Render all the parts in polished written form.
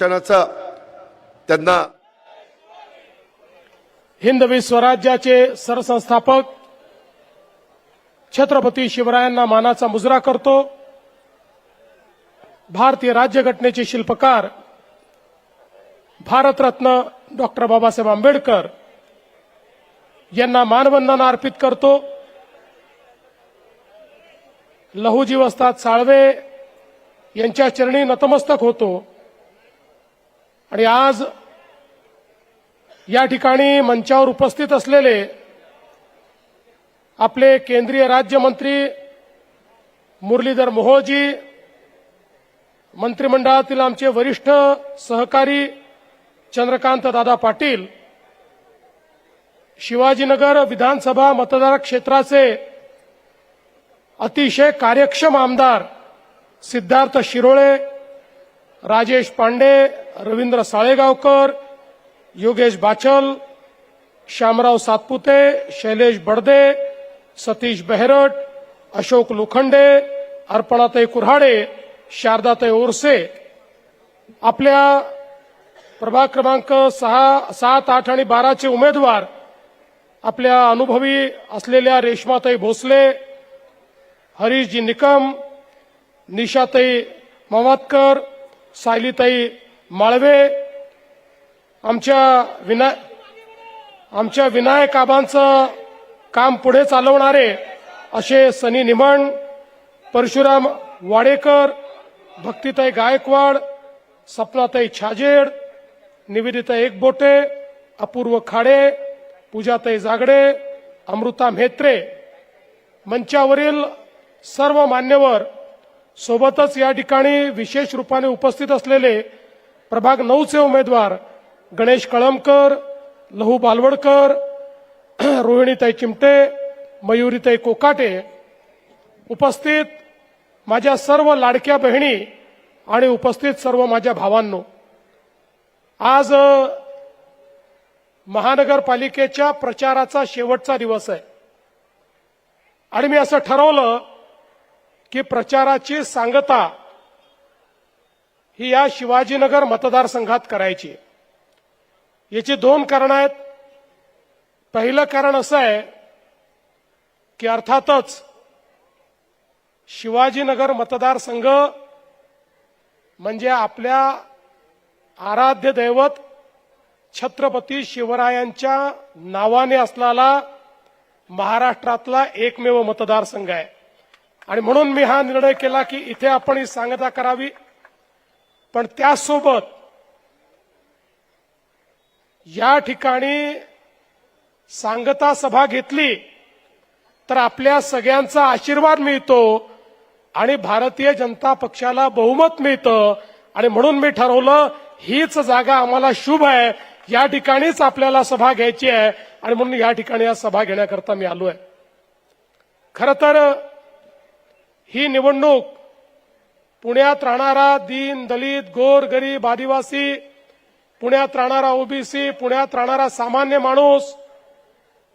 शिक्षणाचा त्यांना हिंदवी स्वराज्याचे सरसंस्थापक छत्रपती शिवरायांना मानाचा मुजरा करतो। भारतीय राज्यघटनेचे शिल्पकार भारतरत्न डॉक्टर बाबासाहेब आंबेडकर यांना मानवंदना अर्पित करतो। लहुजी वस्ताद साळवे यांच्या चरणी नतमस्तक होतो। आणि आज या ठिकाणी मंचावर उपस्थित असलेले आपले केंद्रीय राज्यमंत्री मुरलीधर मोहोळजी, मंत्रिमंडळातील आमचे वरिष्ठ सहकारी चंद्रकांत दादा पाटील, शिवाजीनगर विधानसभा मतदार क्षेत्राचे अतिशय कार्यक्षम आमदार सिद्धार्थ शिरोळे, राजेश पांडे, रवींद्र साळेगावकर, योगेश बाचल, श्यामराव सातपुते, शैलेश बडदे, सतीश बेहरट, अशोक लोखंडे, अर्पणाताई कुऱ्हाडे, शारदाताई ओरसे, आपल्या प्रभाग क्रमांक 6, 7, 8 आणि 12 चे उमेदवार आपल्या अनुभवी असलेल्या रेश्माताई भोसले, हरीशजी निकम, निशाताई मवादकर, सायलीताई माळवे, आमच्या विनायक आबांचं काम पुढे चालवणारे असे सनी निमण, परशुराम वाडेकर, भक्तिताई गायकवाड, सपनाताई छाजेड, निवेदिता एकबोटे, अपूर्व खाडे, पूजाताई जागडे, अमृता म्हेत्रे, मंचावरील सर्व मान्यवर, सोबतच या ठिकाणी विशेष रूपाने उपस्थित असलेले प्रभाग 9 चे उमेदवार गणेश कळमकर, लहू बालवडकर, रोहिणीताई चिमटे, मयुरीताई कोकाटे, उपस्थित माझ्या सर्व लाडक्या बहिणी आणि उपस्थित सर्व माझ्या भावांनो, आज महानगरपालिकेच्या प्रचाराचा शेवटचा दिवस आहे आणि मी असं ठरवलं की प्रचाराची सांगता ही या शिवाजीनगर मतदारसंघात करायची। याची 2 कारणं आहेत। पहिलं कारण असं आहे की अर्थातच शिवाजीनगर मतदारसंघ म्हणजे आपल्या आराध्य दैवत छत्रपती शिवरायांच्या नावाने असलेला महाराष्ट्रातला एकमेव मतदारसंघ आहे आणि म्हणून मी हा निर्णय केला की इथे आपण ही सांगता करावी। पण त्यासोबत या ठिकाणी सांगता सभा घेतली तर आपल्या सगळ्यांचा आशीर्वाद मिळतो आणि भारतीय जनता पक्षाला बहुमत मिळतं आणि म्हणून मी ठरवलं हीच जागा आम्हाला शुभ आहे, या ठिकाणीच आपल्याला सभा घ्यायची आहे आणि म्हणून या ठिकाणी या सभा घेण्याकरता मी आलोय। खरं तर ही निवडणूक पुण्यात राहणारा दीन दलित गोर गरीब आदिवासी, पुण्यात राहणारा ओबीसी, पुण्यात राहणारा सामान्य माणूस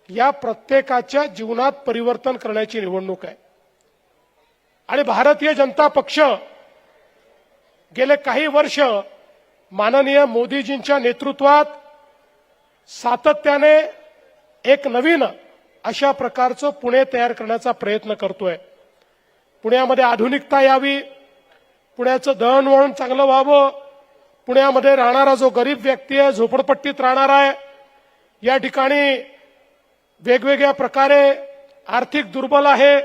या प्रत्येकाच्या जीवनात परिवर्तन करण्याची निवडणूक आहे। आणि भारतीय जनता पक्ष गेले काही वर्ष माननीय मोदीजींच्या नेतृत्वात सातत्याने एक नवीन अशा प्रकारचं पुणे तयार करण्याचा प्रयत्न करतोय। पुण्यामध्ये आधुनिकता यावी, पुण्याचं दळणवळण चांगलं व्हावं, पुण्यामध्ये राहणारा जो गरीब व्यक्ती आहे, झोपडपट्टीत राहणारा आहे, या ठिकाणी वेगवेगळ्या प्रकारे आर्थिक दुर्बल आहे,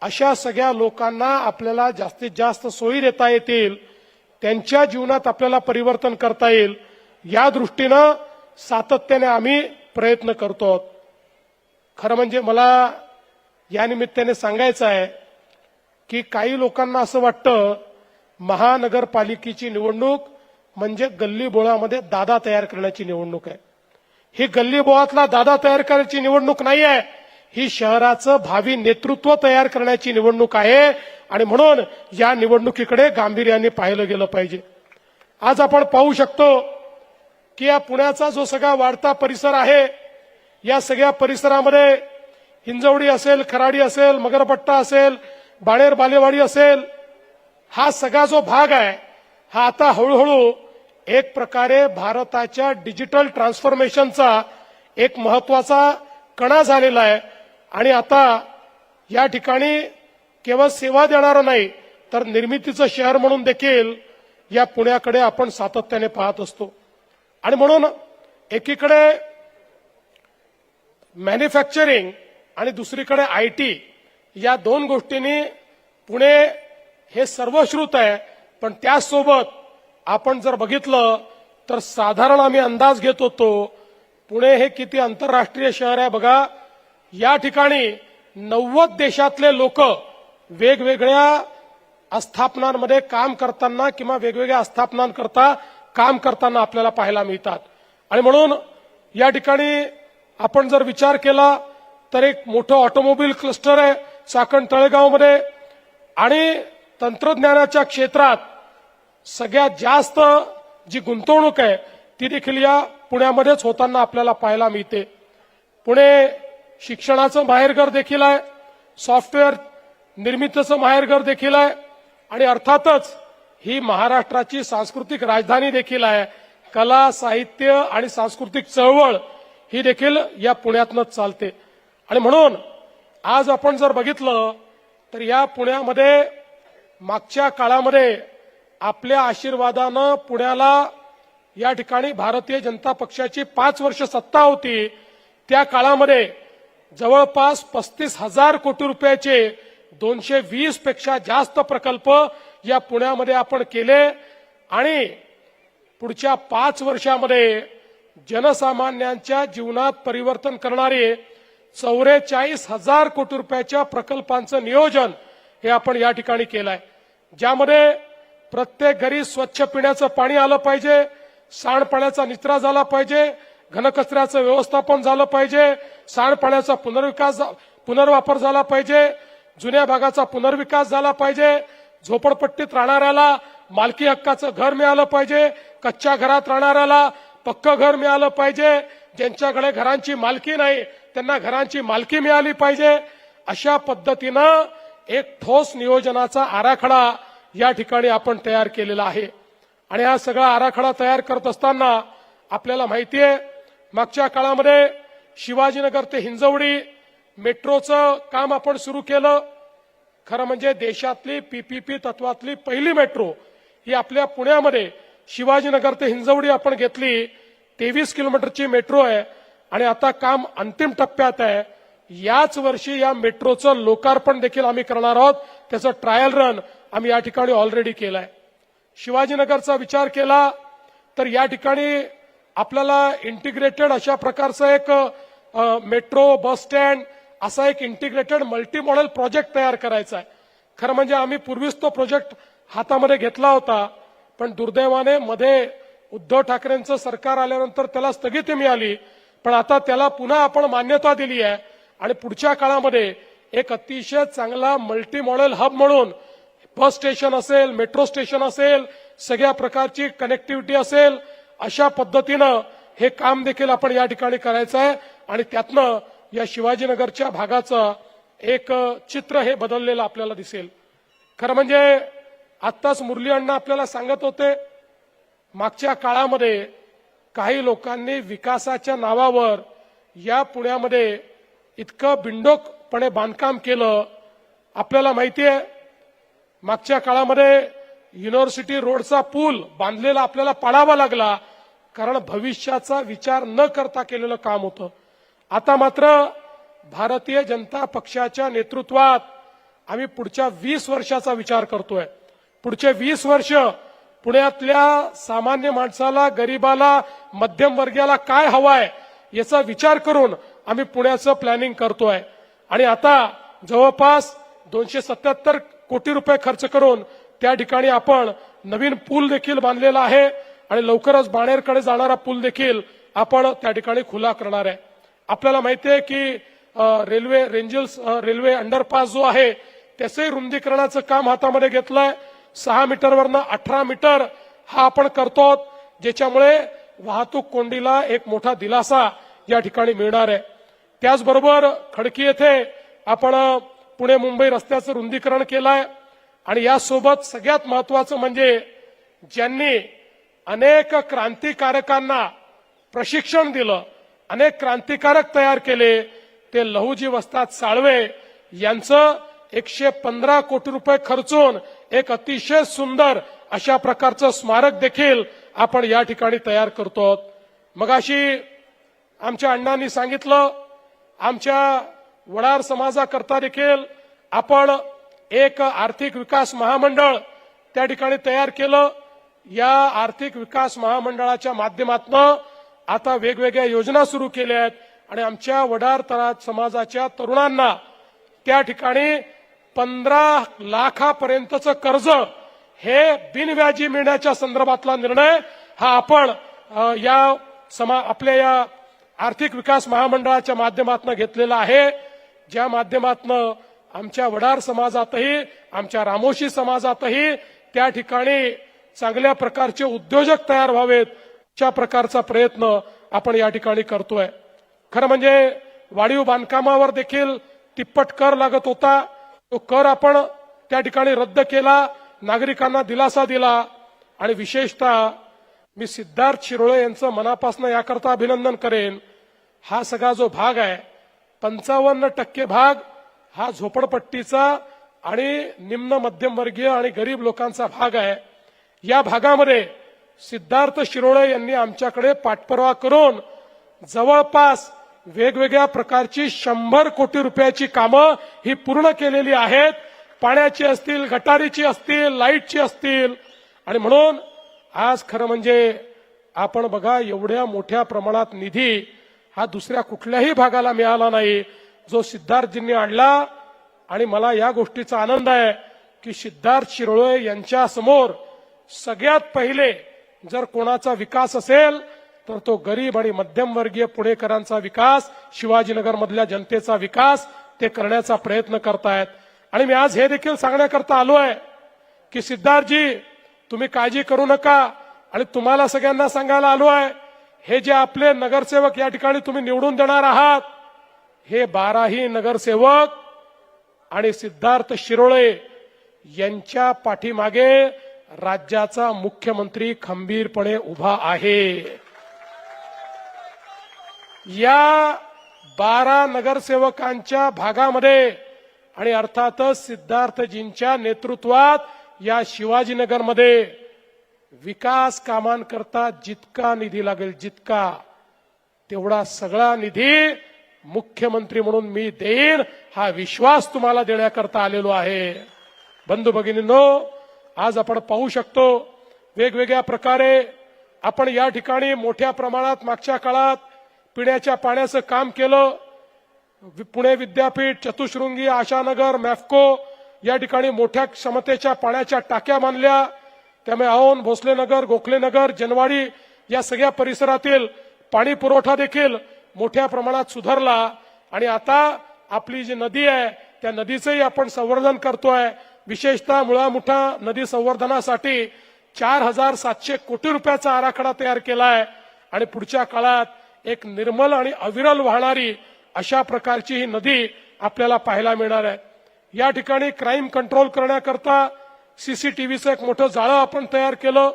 अशा सगळ्या लोकांना आपल्याला जास्तीत जास्त सोयी देता येतील, त्यांच्या जीवनात आपल्याला परिवर्तन करता येईल, या दृष्टीनं सातत्याने आम्ही प्रयत्न करतो। खरं म्हणजे मला या निमित्ताने सांगायचं आहे की काही लोकांना असं वाटतं महानगरपालिकेची निवडणूक म्हणजे गल्लीबोळामध्ये दादा तयार करण्याची निवडणूक आहे। ही गल्लीबोळातला दादा तयार करण्याची निवडणूक नाही आहे, ही शहराचं भावी नेतृत्व तयार करण्याची निवडणूक आहे आणि म्हणून या निवडणुकीकडे गांभीर्याने पाहिलं गेलं पाहिजे। आज आपण पाहू शकतो की या पुण्याचा जो सगळा वाढता परिसर आहे, या सगळ्या परिसरामध्ये हिंजवडी असेल, खराडी असेल, मगरपट्टा असेल, बाणेर बालेवाडी असेल, हा सगळा जो भाग आहे हा आता हळूहळू एक प्रकारे भारताच्या डिजिटल ट्रान्सफॉर्मेशनचा एक महत्वाचा कणा झालेला आहे आणि आता या ठिकाणी केवळ सेवा देणारं नाही तर निर्मितीचं शहर म्हणून देखील या पुण्याकडे आपण सातत्याने पाहत असतो. आणि म्हणून एकीकडे मॅन्युफॅक्चरिंग आणि दुसरीकडे आयटी या दोन गोष्टींनी पुणे हे सर्वश्रुत आहे. पण त्याचसोबत आपण जर बघितलं तर साधारण आम्ही अंदाज घेत होतो पुणे हे किती आंतरराष्ट्रीय शहर आहे बघा. या ठिकाणी 90 देशातले लोक वेगवेगळ्या आस्थापनांमध्ये काम करताना किंवा वेगवेगळ्या आस्थापनांकरता काम करताना आपल्याला पाहायला मिळतात. आणि म्हणून या ठिकाणी आपण जर विचार केला तर एक मोठं ऑटोमोबाईल क्लस्टर आहे चाकण तळेगावमध्ये आणि तंत्रज्ञानाच्या क्षेत्रात सगळ्यात जास्त जी गुंतवणूक आहे ती देखील या पुण्यामध्येच होताना आपल्याला पाहायला मिळते. पुणे शिक्षणाचं माहेरघर देखील आहे, सॉफ्टवेअर निर्मितीचं माहेरघर देखील आहे आणि अर्थातच ही महाराष्ट्राची सांस्कृतिक राजधानी देखील आहे. कला, साहित्य आणि सांस्कृतिक चळवळ ही देखील या पुण्यातनंच चालते. आणि म्हणून आज आपण जर बघितलं तर या पुण्यामध्ये मागच्या काळामध्ये आपल्या आशीर्वादानं पुण्याला या ठिकाणी भारतीय जनता पक्षाची 5 वर्ष सत्ता होती. त्या काळामध्ये जवळपास 35,000 कोटी रुपयाचे 220 पेक्षा जास्त प्रकल्प या पुण्यामध्ये आपण केले आणि पुढच्या 5 वर्षामध्ये जनसामान्यांच्या जीवनात परिवर्तन करणारे 44,000 कोटी रुपयाच्या प्रकल्पांचं नियोजन हे आपण या ठिकाणी केलं आहे. ज्यामध्ये प्रत्येक घरी स्वच्छ पिण्याचं पाणी आलं पाहिजे, सांडपाण्याचा निचरा झाला पाहिजे, घनकचऱ्याचं व्यवस्थापन झालं पाहिजे, सांडपाण्याचा पुनर्वापर झाला पाहिजे, जुन्या भागाचा पुनर्विकास झाला पाहिजे, झोपडपट्टीत राहणाऱ्याला मालकी हक्काचं घर मिळालं पाहिजे, कच्च्या घरात राहणाऱ्याला पक्कं घर मिळालं पाहिजे, ज्यांच्याकडे घरांची मालकी नाही त्यांना घरांची मालकी मिळाली पाहिजे. अशा पद्धतीनं एक ठोस नियोजनाचा आराखडा या ठिकाणी आपण तयार केलेला आहे. आणि हा सगळा आराखडा तयार करत असताना आपल्याला माहिती आहे मागच्या काळामध्ये शिवाजीनगर ते हिंजवडी मेट्रोचं काम आपण सुरू केलं. खरं म्हणजे देशातली पीपीपी तत्वातली पहिली मेट्रो ही आपल्या पुण्यामध्ये शिवाजीनगर ते हिंजवडी आपण घेतली. 23 किलोमीटरची मेट्रो आहे आणि आता काम अंतिम टप्प्यात आहे. याच वर्षी या मेट्रोचं लोकार्पण देखील आम्ही करणार आहोत. त्याचं ट्रायल रन आम्ही या ठिकाणी ऑलरेडी केलाय. शिवाजीनगरचा विचार केला तर या ठिकाणी आपल्याला इंटिग्रेटेड अशा प्रकारचं एक मेट्रो बस स्टँड असा एक इंटिग्रेटेड मल्टी मॉडेल प्रोजेक्ट तयार करायचा आहे. खरं म्हणजे आम्ही पूर्वीच तो प्रोजेक्ट हातामध्ये घेतला होता पण दुर्दैवाने मध्ये उद्धव ठाकरेंचं सरकार आल्यानंतर त्याला स्थगिती मिळाली. पण आता त्याला पुन्हा आपण मान्यता दिली आहे आणि पुढच्या काळामध्ये एक अतिशय चांगला मल्टी मॉडेल हब म्हणून बस स्टेशन असेल, मेट्रो स्टेशन असेल, सगळ्या प्रकारची कनेक्टिव्हिटी असेल, अशा पद्धतीनं हे काम देखील आपण या ठिकाणी करायचं आहे. आणि त्यातनं या शिवाजीनगरच्या भागाचं एक चित्र हे बदललेलं आपल्याला दिसेल. खरं म्हणजे आत्ताच मुरली अण्णा आपल्याला सांगत होते मागच्या काळामध्ये काही लोकांनी विकासाच्या नावावर या पुण्यामध्ये इतकं बिंडोकपणे बांधकाम केलं. आपल्याला माहिती आहे मागच्या काळामध्ये युनिव्हर्सिटी रोडचा पूल बांधलेला आपल्याला पाडावा लागला कारण भविष्याचा विचार न करता केलेलं काम होतं. आता मात्र भारतीय जनता पक्षाच्या नेतृत्वात आम्ही पुढच्या 20 वर्षाचा विचार करतोय. पुढचे 20 वर्ष पुण्यातल्या सामान्य माणसाला, गरीबाला, मध्यमवर्गीयाला काय हवंय याचा विचार करून आम्ही पुण्याचं प्लॅनिंग करतोय. आणि आता जवळपास 277 कोटी रुपये खर्च करून त्या ठिकाणी आपण नवीन पूल देखील बांधलेला आहे आणि लवकरच बाणेरकडे जाणारा पूल देखील आपण त्या ठिकाणी खुला करणार आहे. आपल्याला माहिती आहे की रेल्वे रेंजल्स रेल्वे अंडरपास जो आहे त्याचंही रुंदीकरणाचं काम हातामध्ये घेतलंय. 6 मीटरवरनं 18 मीटर हा आपण करतो ज्याच्यामुळे वाहतूक कोंडीला एक मोठा दिलासा या ठिकाणी मिळणार आहे. त्याचबरोबर खडकी येथे आपण पुणे मुंबई रस्त्याचं रुंदीकरण केलंय आणि यासोबत सगळ्यात महत्वाचं म्हणजे ज्यांनी अनेक क्रांतिकारकांना प्रशिक्षण दिलं, अनेक क्रांतिकारक तयार केले. ते लहुजी वस्ताद साळवे यांचं 115 कोटी रुपये खर्चून एक अतिशय सुंदर अशा प्रकारचं स्मारक देखील आपण या ठिकाणी तयार करतो. मगाशी आमच्या अण्णांनी सांगितलं, आमच्या वडार समाजाकरता देखील आपण एक आर्थिक विकास महामंडळ त्या ठिकाणी तयार केलं. या आर्थिक विकास महामंडळाच्या माध्यमातून आता वेगवेगळ्या योजना सुरू केल्या आहेत आणि आमच्या वडार समाजाच्या तरुणांना त्या ठिकाणी 15 लाखापर्यंतचं कर्ज हे बिनव्याजी मिळण्याच्या संदर्भातला निर्णय हा आपण आपल्या या आर्थिक विकास महामंडळाच्या माध्यमातून घेतलेला आहे. ज्या माध्यमातून आमच्या वडार समाजातही आमच्या रामोशी समाजातही त्या ठिकाणी चांगल्या प्रकारचे उद्योजक तयार व्हावेत अशा प्रकारचा प्रयत्न आपण या ठिकाणी करतोय. खरं म्हणजे वाढीव बांधकामावर देखील तिप्पट कर लागत होता. तो कर आपण त्या ठिकाणी रद्द केला, नागरिकांना दिलासा दिला आणि विशेषतः मी सिद्धार्थ शिरोळे यांचं मनापासून याकरता अभिनंदन करेन. हा सगळा जो भाग आहे 55% भाग हा झोपडपट्टीचा आणि निम्न मध्यमवर्गीय आणि गरीब लोकांचा भाग आहे. या भागामध्ये सिद्धार्थ शिरोळे यांनी आमच्याकडे पाठपुरावा करून जवळपास वेगवेगळ्या प्रकारची 100 कोटी रुपयाची कामं ही पूर्ण केलेली आहेत. पाण्याची असतील, गटारीची असतील, लाईटची असतील. आणि म्हणून आज खरं म्हणजे आपण बघा, एवढ्या मोठ्या प्रमाणात निधी हा दुसऱ्या कुठल्याही भागाला मिळाला नाही जो सिद्धार्थजींनी आणला. आणि मला या गोष्टीचा आनंद आहे की सिद्धार्थ शिरोळे यांच्या समोर सगळ्यात पहिले जर कोणाचा विकास असेल तर तो गरीब आणि मध्यमवर्गीय पुणेकरांचा विकास, शिवाजीनगर मधल्या जनतेचा विकास ते करण्याचा प्रयत्न करतायत. आणि मी आज हे देखील सांगण्याकरता आलोय की सिद्धार्थजी तुम्ही काळजी करू नका. आणि तुम्हाला सगळ्यांना सांगायला आलोय, हे जे आपले नगरसेवक या ठिकाणी तुम्ही निवडून देणार आहात, हे 12ही नगरसेवक आणि सिद्धार्थ शिरोळे यांच्या पाठीमागे राज्याचा मुख्यमंत्री खंबीरपणे उभा आहे. या 12 नगरसेवकांच्या भागामध्ये आणि अर्थातच सिद्धार्थजींच्या नेतृत्वात या शिवाजीनगरमध्ये विकास कामांकरता जितका निधी लागेल, जितका तेवढा सगळा निधी मुख्यमंत्री म्हणून मी देईन, हा विश्वास तुम्हाला देण्याकरता आलेलो आहे. बंधू भगिनींनो, आज आपण पाहू शकतो वेगवेगळ्या प्रकारे आपण या ठिकाणी मोठ्या प्रमाणात मागच्या काळात पिण्याच्या पाण्याचं काम केलं. पुणे विद्यापीठ, चतुशृंगी, आशानगर, मॅफको या ठिकाणी मोठ्या क्षमतेच्या पाण्याच्या टाक्या बांधल्या. त्यामुळे औंध, भोसलेनगर, गोखलेनगर, जनवाडी या सगळ्या परिसरातील पाणी पुरवठा देखील मोठ्या प्रमाणात सुधारला. आणि आता आपली जी नदी आहे त्या नदीचंही आपण संवर्धन करतोय. विशेषतः मुळामुठा नदी संवर्धनासाठी 4700 कोटी रुपयाचा आराखडा तयार केलाय. आणि पुढच्या काळात एक निर्मल आणि अविरल वाहणारी अशा प्रकारची ही नदी आपल्याला पाहायला मिळणार आहे. या ठिकाणी क्राईम कंट्रोल करण्याकरता सीसीटीव्हीचं एक मोठं जाळं आपण तयार केलं.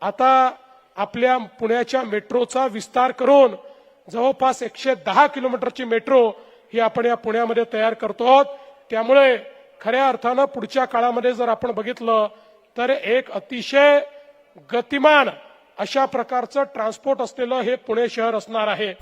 आता आपल्या पुण्याच्या मेट्रोचा विस्तार करून जवळपास 110 किलोमीटरची मेट्रो ही आपण या पुण्यामध्ये तयार करतो. त्यामुळे खऱ्या अर्थानं पुढच्या काळामध्ये जर आपण बघितलं तर एक अतिशय गतिमान अशा प्रकारचं ट्रान्सपोर्ट असलेलं हे पुणे शहर असणार आहे.